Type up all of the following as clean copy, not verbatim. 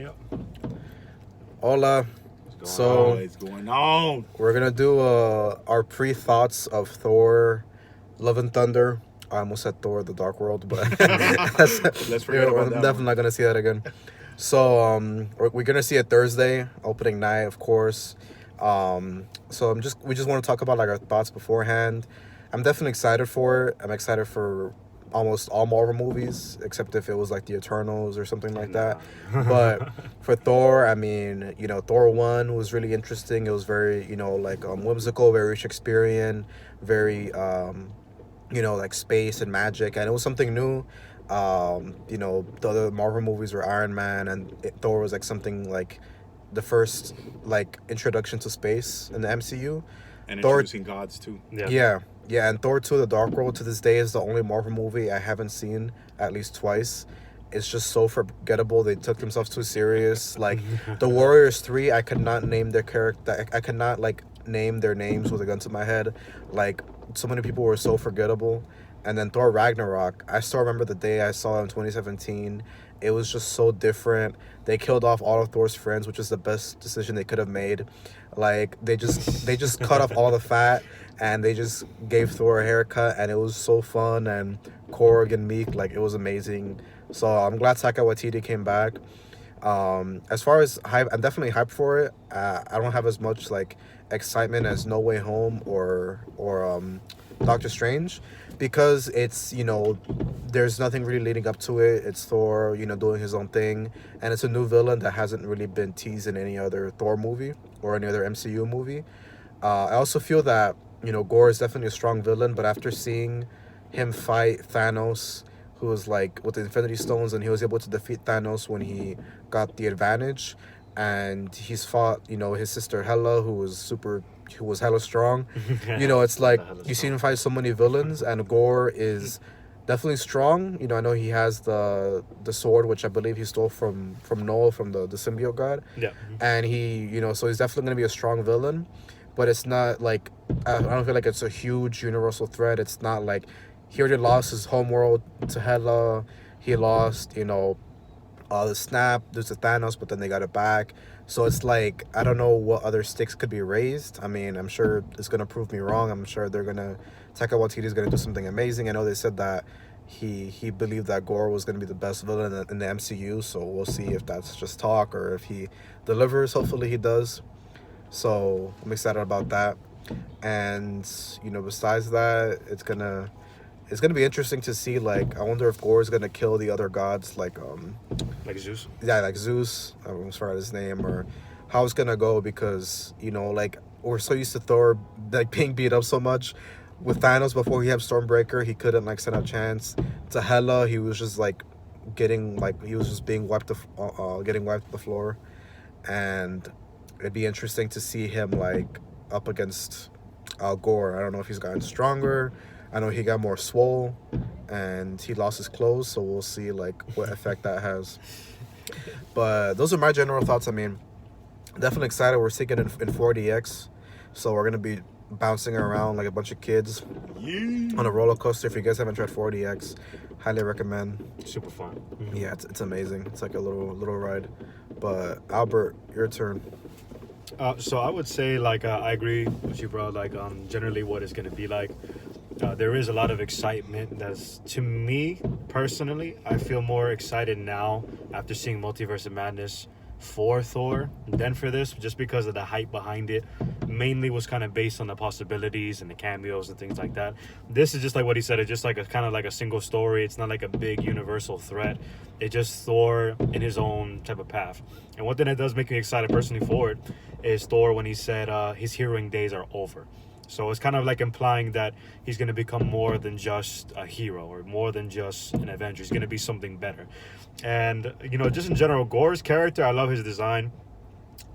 Yep. Hola. What's going on? We're gonna do our pre-thoughts of Thor, Love and Thunder. I almost said Thor: The Dark World, but Let's forget about I'm that definitely one. not gonna see that again. So we're gonna see it Thursday, opening night, of course. So we just want to talk about like our thoughts beforehand. I'm definitely excited for it. I'm excited for almost all Marvel movies, except if it was like the Eternals or something like that. But for Thor, I mean, Thor 1 was really interesting. It was very, like whimsical, very Shakespearean, very like space and magic, and it was something new. The other Marvel movies were Iron Man, and Thor was like something like the first like introduction to space in the MCU. And Thor, introducing gods too. Yeah. yeah, and Thor 2: The Dark World to this day is the only Marvel movie I haven't seen at least twice. It's just so forgettable. They took themselves too serious. Like the Warriors 3, I could not name their character. I could not like name their names with a gun to my head. Like so many people were so forgettable. And then Thor Ragnarok, I still remember the day I saw it in 2017. It was just so different. They killed off all of Thor's friends, which is the best decision they could have made. Like they just cut off all the fat and they just gave Thor a haircut, and it was so fun. And Korg and Meek, like it was amazing. So I'm glad Taika Waititi came back. As far as hype, I'm definitely hyped for it. I don't have as much like excitement as No Way Home or Doctor Strange, because it's there's nothing really leading up to it. It's Thor, doing his own thing, and it's a new villain that hasn't really been teased in any other Thor movie or any other MCU movie. I also feel that Gore is definitely a strong villain, but after seeing him fight Thanos, who was like with the Infinity Stones, and he was able to defeat Thanos when he got the advantage, and he's fought his sister Hela, who was hella strong. It's like you see him fight so many villains, and Gore is definitely strong. I know he has the sword, which I believe he stole from Noel, from the symbiote god, Yeah. and so he's definitely gonna be a strong villain, but it's not like I don't feel like it's a huge universal threat. It's not like he already lost his homeworld to Hela. He lost, the snap due to Thanos, but then they got it back. So it's like I don't know what other stakes could be raised. I mean, I'm sure it's gonna prove me wrong. I'm sure Taika Waititi is gonna do something amazing. I know they said that he believed that Gore was gonna be the best villain in the MCU. So we'll see if that's just talk or if he delivers. Hopefully he does. So I'm excited about that. And besides that, it's gonna be interesting to see. Like, I wonder if Gore is gonna kill the other gods, like Like Zeus. yeah, like Zeus. I almost forgot his name, or how it's gonna go, because like we're so used to Thor like being beat up so much. With Thanos, before he had Stormbreaker, he couldn't like stand a chance. To Hela, he was just like he was just being getting wiped to the floor, and it'd be interesting to see him like up against Al Gore. I don't know if he's gotten stronger. I know he got more swole, and he lost his clothes. So we'll see like what effect that has. But those are my general thoughts. I mean, definitely excited. We're seeing it in 4DX, so we're gonna be bouncing around like a bunch of kids on a roller coaster. If you guys haven't tried 4DX, highly recommend. Super fun. Yeah, it's amazing. It's like a little ride. But Albert, your turn. So I would say, like, I agree with you, bro. Like, generally, what it's gonna be like. There is a lot of excitement. That's, to me personally, I feel more excited now after seeing Multiverse of Madness for Thor than for this, just because of the hype behind it. Mainly was kind of based on the possibilities and the cameos and things like that. This is just like what he said. It's just like a kind of like a single story. It's not like a big universal threat. It's just Thor in his own type of path. And one thing that does make me excited personally for it is Thor when he said his heroing days are over. So it's kind of like implying that he's going to become more than just a hero or more than just an Avenger. He's going to be something better. And, just in general, Gore's character, I love his design.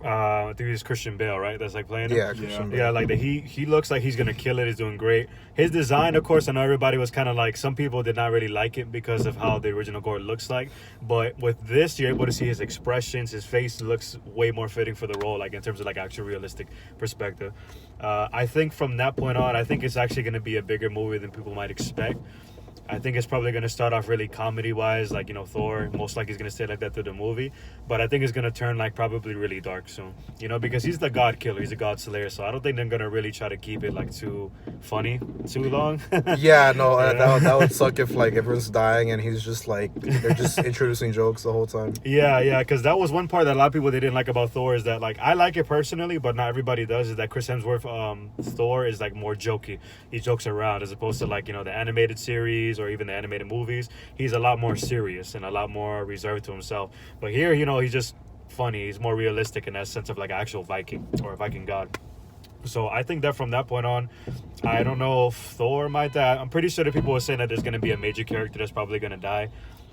I think he's Christian Bale, right? That's like playing him. Yeah, Christian Bale. Yeah, like he looks like he's gonna kill it. He's doing great. His design, of course, I know everybody was kind of like, some people did not really like it because of how the original Gore looks like. But with this, you're able to see his expressions. His face looks way more fitting for the role, like in terms of like actual realistic perspective. I think from that point on, I think it's actually gonna be a bigger movie than people might expect. I think it's probably going to start off really comedy wise, like, you know, Thor. Most likely he's going to stay like that through the movie. But I think it's going to turn like probably really dark soon. You know, because he's the God killer, he's a God slayer. So I don't think they're going to really try to keep it like too funny too long. Yeah, no, Yeah. that would suck if like everyone's dying and he's just like they're just introducing jokes the whole time. Yeah, because that was one part that a lot of people they didn't like about Thor is that like I like it personally, but not everybody does. Is that Chris Hemsworth Thor is like more jokey. He jokes around as opposed to like, you know, the animated series or even the animated movies. He's a lot more serious and a lot more reserved to himself. But here, you know, he's just funny. He's more realistic in that sense of like actual Viking or a Viking god. So I think that from that point on, I don't know if Thor might die. I'm pretty sure that people were saying that there's going to be a major character that's probably going to die.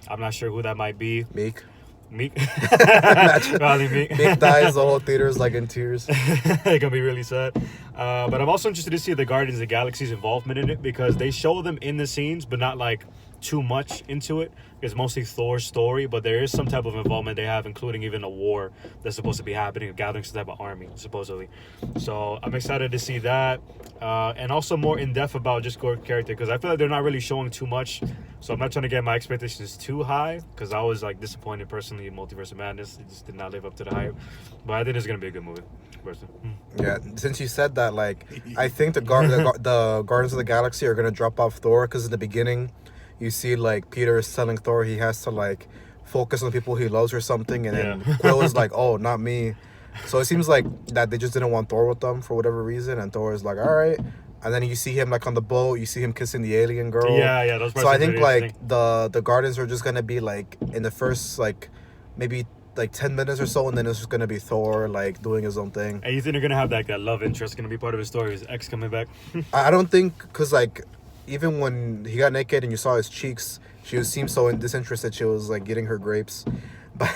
I'm not sure who that might be. Meek. Meek. Imagine. Probably Meek. Meek dies, the whole theater's like in tears. It's gonna be really sad. But I'm also interested to see the Guardians of the Galaxy's involvement in it because they show them in the scenes, but not like too much into it. It's mostly Thor's story, but there is some type of involvement they have, including even a war that's supposed to be happening, gathering some type of army, supposedly. So I'm excited to see that. And also more in depth about just Gord's character because I feel like they're not really showing too much. So I'm not trying to get my expectations too high because I was like disappointed personally in Multiverse of Madness. It just did not live up to the hype. But I think it's gonna be a good movie. Personally. Yeah, since you said that, like, I think the Guardians of the Galaxy are gonna drop off Thor because in the beginning, you see like Peter is telling Thor he has to like focus on the people he loves or something, and then Yeah. Quill is like, "Oh, not me." So it seems like that they just didn't want Thor with them for whatever reason, and Thor is like, "All right." And then you see him like on the boat, you see him kissing the alien girl. Yeah, those parts So I are think pretty like interesting. the Guardians are just gonna be like in the first like maybe like 10 minutes or so, and then it's just gonna be Thor like doing his own thing. And you think they're gonna have that love interest gonna be part of his story? His ex coming back? I don't think because like even when he got naked and you saw his cheeks, she seemed so disinterested. She was like getting her grapes, but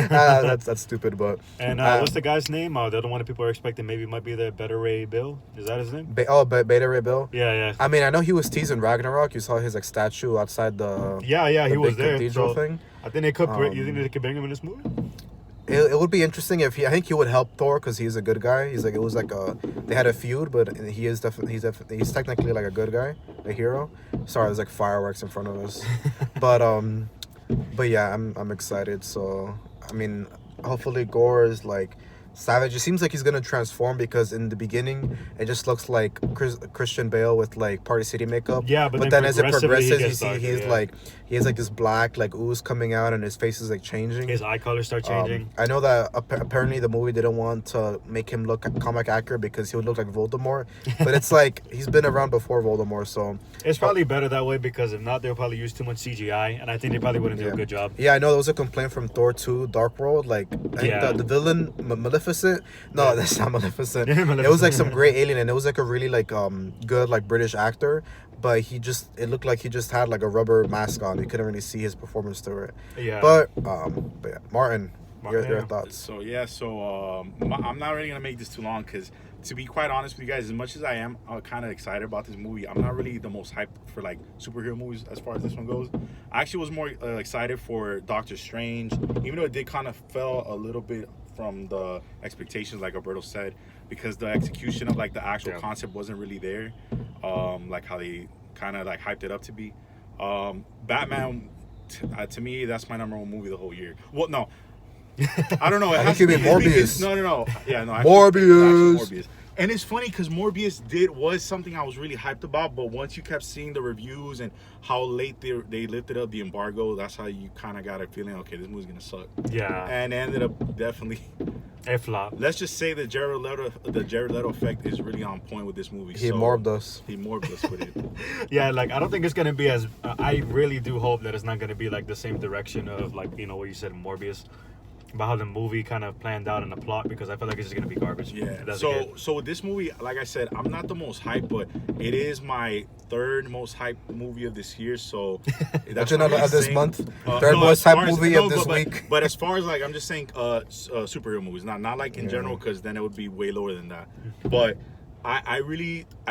that's stupid. But And what's the guy's name? The other one that people are expecting maybe might be the Better Ray Bill. Is that his name? Beta Ray Bill. Yeah. I mean, I know he was teasing Ragnarok. You saw his like statue outside the Yeah, the he was big there. cathedral So thing. I think they could. You think they could bring him in this movie? It would be interesting if I think he would help Thor because he's a good guy. He's like it was like they had a feud, but he is definitely he's technically like a good guy, a hero. Sorry, there's like fireworks in front of us, but yeah, I'm excited. So I mean, hopefully Gore is like savage. It seems like he's gonna transform because in the beginning it just looks like Christian Bale with like Party City makeup. Yeah, but then as it progressively he progresses, you gets see darker, he's yeah. like he has like this black like ooze coming out and his face is like changing. His eye color start changing. I know that apparently the movie didn't want to make him look comic accurate because he would look like Voldemort, but it's like he's been around before Voldemort, so It's probably better that way because if not, they'll probably use too much CGI, and I think they probably wouldn't do a good job. yeah, I know there was a complaint from Thor 2 Dark World, like I think Yeah. the villain Maleficent. No, that's not Maleficent. Yeah, It was like Maleficent. some great alien, and it was like a really like good like British actor, but it looked like he just had like a rubber mask on. You couldn't really see his performance through it. Yeah. But yeah, Martin, your yeah. thoughts? So I'm not really gonna make this too long because, to be quite honest with you guys, as much as I am kind of excited about this movie, I'm not really the most hyped for like superhero movies as far as this one goes. I actually was more excited for Doctor Strange, even though it did kind of fell a little bit from the expectations, like Alberto said, because the execution of like the actual concept wasn't really there, like how they kind of like hyped it up to be. Batman, to me, that's my number one movie the whole year. Well, no. I don't know. It I has think you to mean be- Morbius. No. Yeah, no. Morbius. And it's funny because Morbius was something I was really hyped about, but once you kept seeing the reviews and how late they lifted up the embargo, that's how you kind of got a feeling, okay, this movie's gonna suck. Yeah. And it ended up definitely. A flop. Let's just say the Jared Leto effect is really on point with this movie. He morbed us. He morbed us with it. Yeah, like I don't think it's gonna be as. I really do hope that it's not gonna be like the same direction of like what you said, Morbius, about how the movie kind of planned out in the plot because I feel like it's just gonna be garbage. Yeah. If that's the case. So with this movie, like I said, I'm not the most hyped, but it is my third most hyped movie of this year. So that's Actually, what not I'm of this saying. month. Third No, most as far hype as- movie no, of this but- week. But as far as like, I'm just saying, superhero movies, not like in general, because then it would be way lower than that. But I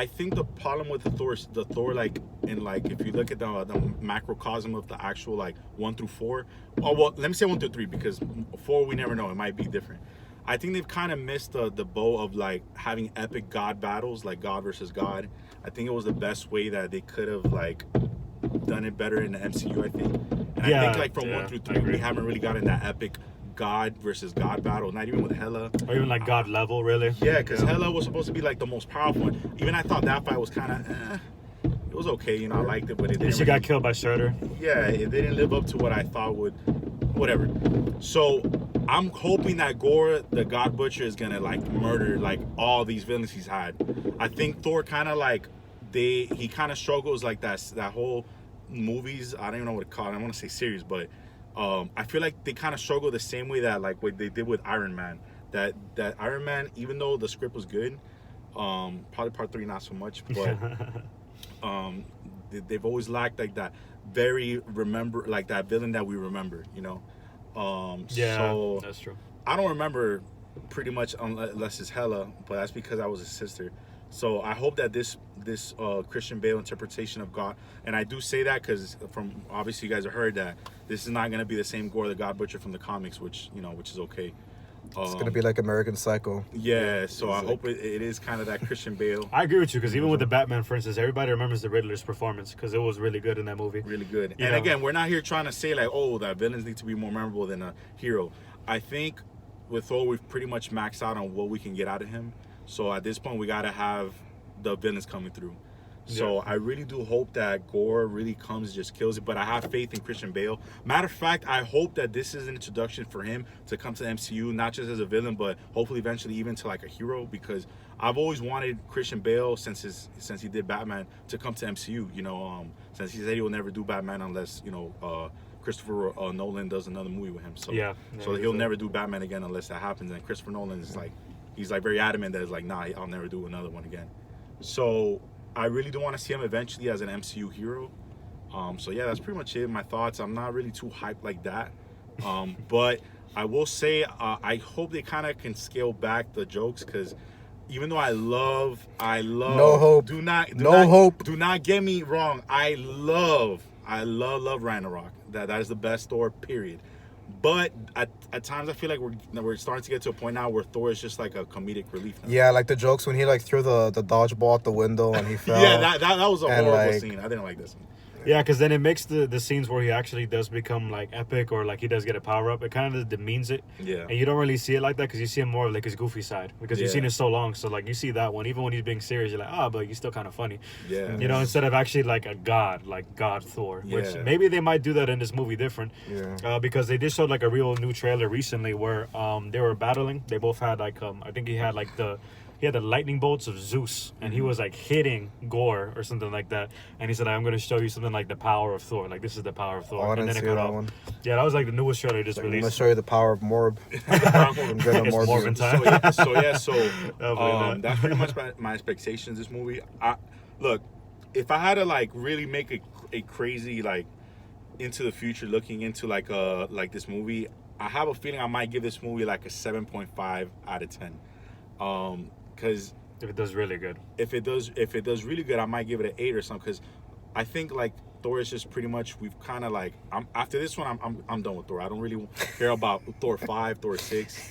think the problem with the Thor, like, in like, if you look at the macrocosm of the actual like 1 through 4, oh well, let me say 1 through 3 because 4 we never know, it might be different. I think they've kind of missed the bow of like having epic god battles, like God versus God. I think it was the best way that they could have like done it better in the MCU, I think. And I Yeah, think like from yeah, 1 through I 3, we agree. haven't really gotten that epic God versus God battle. Not even with Hela. Or even like God level, really. Yeah, because Hela was supposed to be like the most powerful one. Even I thought that fight was kind of, it was okay. You know, I liked it, but it And didn't. she got killed by Surtur. Yeah, it didn't live up to what I thought would. Whatever. So I'm hoping that Gore, the God Butcher, is gonna like murder like all these villains he's had. I think Thor kind of like he kind of struggles like that whole movies. I don't even know what to call it. I want to say series, but I feel like they kind of struggle the same way that like what they did with Iron Man. That Iron Man, even though the script was good, probably part 3 not so much, but they've always lacked like that like that villain that we remember, you know. Yeah, so that's true. I don't remember pretty much unless it's Hela, but that's because I was his sister. So I hope that this Christian Bale interpretation of God, and I do say that because from obviously you guys have heard that this is not going to be the same Gore the God Butcher from the comics, which is okay. It's gonna be like American Psycho. Yeah, so I hope it is kind of that Christian Bale. I agree with you because even with the Batman, for instance, everybody remembers the Riddler's performance because it was really good in that movie. Really good. You And know? again, we're not here trying to say like, oh, that villains need to be more memorable than a hero. I think with Thor, we've pretty much maxed out on what we can get out of him. So at this point, we got to have the villains coming through. So Yeah. I really do hope that Gore really comes, just kills it. But I have faith in Christian Bale. Matter of fact, I hope that this is an introduction for him to come to the MCU, not just as a villain, but hopefully eventually even to like a hero. Because I've always wanted Christian Bale since he did Batman to come to MCU. You know, since he said he will never do Batman unless Christopher Nolan does another movie with him. So Yeah, so he'll never do Batman again unless that happens. And Christopher Nolan is like, he's like very adamant that it's like, nah, I'll never do another one again. So I really do want to see him eventually as an MCU hero. So yeah, that's pretty much it. My thoughts. I'm not really too hyped like that. But I will say I hope they kind of can scale back the jokes because even though I love No hope. Do not hope. Do not get me wrong. I love Ragnarok. That is the best Thor. Period. But at times I feel like we're starting to get to a point now where Thor is just like a comedic relief now. Yeah, like the jokes when he like threw the dodgeball out the window and he fell. Yeah, that was a And, horrible like, scene. I didn't like this one. Yeah, because then it makes the scenes where he actually does become like epic or like he does get a power up. It kind of demeans it. Yeah. And you don't really see it like that because you see him more of like his goofy side because you've Yeah. seen it so long. So like you see that one even when he's being serious, you're like, but he's still kind of funny. Yeah. You know, instead of actually like a god, like God Thor, which Yeah. maybe they might do that in this movie different. Yeah. Because they did show like a real new trailer recently where they were battling. They both had like I think he had the lightning bolts of Zeus, and he was like hitting Gore or something like that. And he said, "I'm going to show you something like the power of Thor. Like this is the power of Thor." Oh, I and didn't then see it cut that off. one. Yeah, that was like the newest trailer just I'm gonna released. show you the power of Morb. I'm gonna It's Morb Morbin you. time. Definitely That's pretty much my expectations. This movie, look, if I had to like really make a crazy like into the future, looking into like this movie, I have a feeling I might give this movie like a 7.5 out of 10. Because If it does really good. if it does really good, I might give it an 8 or something. Because I think like Thor is just pretty much we've kind of like after this one I'm done with Thor. I don't really care about Thor 5, Thor 6.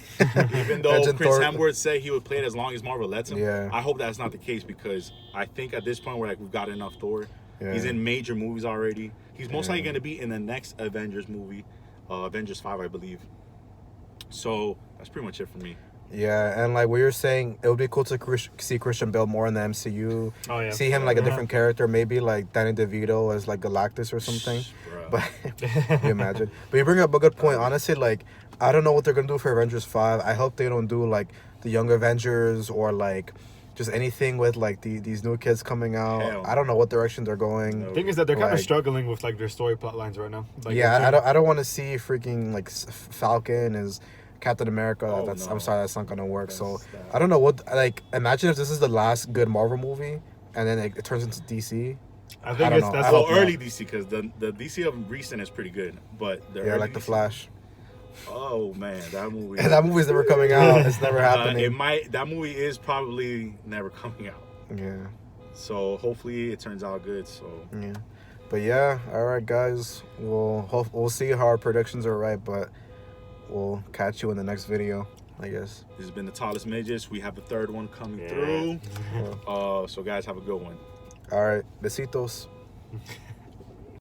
Even though Imagine Chris Thor- Hemsworth said he would play it as long as Marvel lets him. Yeah. I hope that's not the case because I think at this point we've got enough Thor. Yeah. He's in major movies already. He's most Yeah. likely going to be in the next Avengers movie, Avengers 5, I believe. So that's pretty much it for me. Yeah, and like what you're saying, it would be cool to see Christian Bale more in the MCU. Oh, yeah. See him like a Yeah. different character, maybe like Danny DeVito as like Galactus or something. Bruh. But can you imagine? But you bring up a good point. Honestly, like I don't know what they're gonna do for Avengers 5. I hope they don't do like the Young Avengers or like just anything with like these new kids coming out. Hell. I don't know what direction they're going. No. Thing is that they're kind of Like- struggling with like their story plot lines right now. Like, Yeah, I don't want to see freaking like Falcon as Captain America. Oh, I'm no. sorry, that's not gonna work. So That's- I don't know what like. Imagine if this is the last good Marvel movie, and then it turns into DC. I think I don't know. that's I Well, hope not. early DC because the DC of recent is pretty good, but the Yeah, early like the DC Flash. Oh man, that movie. And that movie's never coming out. It's never It happening. might. That movie is probably never coming out. Yeah, So hopefully it turns out good. So yeah. But yeah, all right, guys. We'll see how our predictions are right, but we'll catch you in the next video, I guess. this has been the Tallest Midgets. We have the third one coming Yeah. through. Yeah. So guys, have a good one. All right, besitos.